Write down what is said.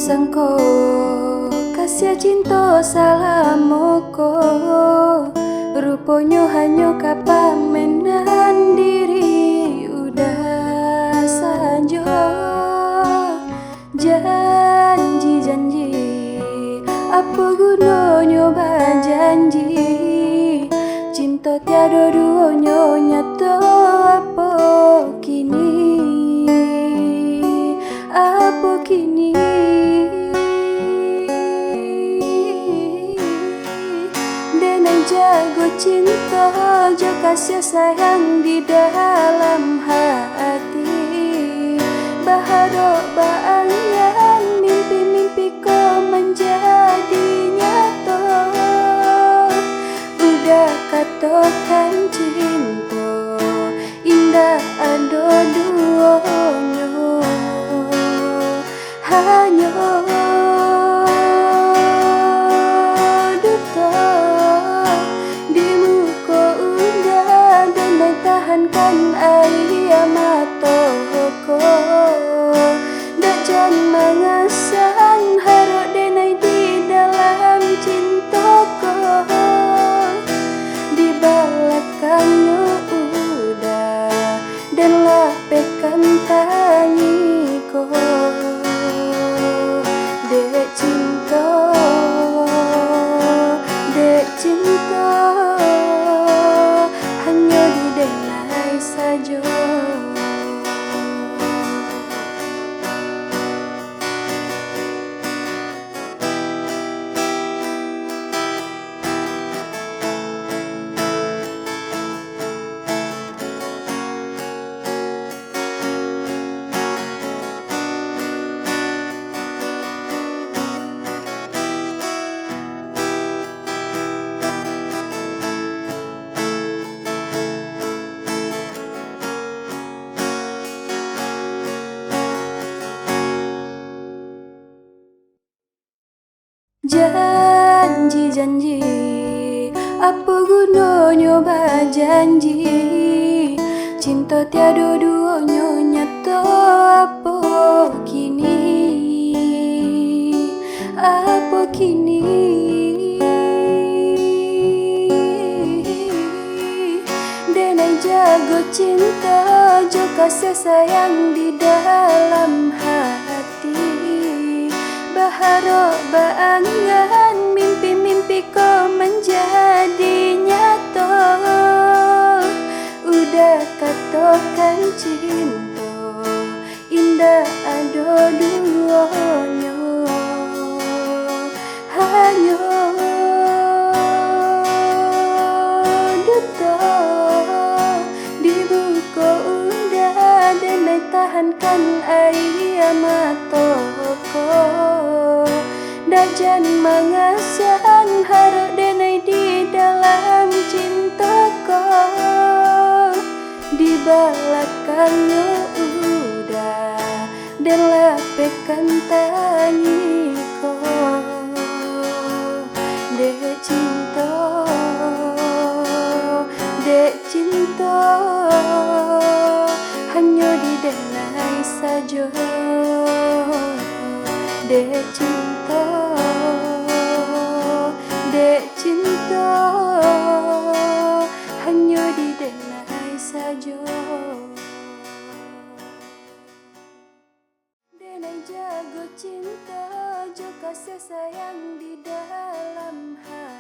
sangko kasih cinta salamoko rupanya hanya kapamenan diri udah saja janji apa gunanya janji cinta tiada duanya nyata apa kini Denai jago cinta jo kasih sayang di dalam hati bahagia baangan mimpi-mimpi kau menjadi nyata udah katakan cinta indah ada duanya hanya duta di muka undah dan tahankan air matoko dak jan mangasan harap denai di dalam cintaku di belakangnya udah dan lapekan tangiku dek cinta hanya di denai saja. Janji apa gunanya janji cinta tiada duanya nyata apa kini denai jago cinta jo kasih sayang di dalam hati bahagia baangan mimpi-mimpi kau menjadi nyata udah katakan cinta indah ada duanya hanya duta di buku undah dan tahankan air matoko dajan mangasan harap denai di dalam cintaku di belakangnya udah dan lapekan tangiku dek cinta hanya di denai saja dek cinta hanya di denai saja denai jago cinta jo kasih sayang di dalam hati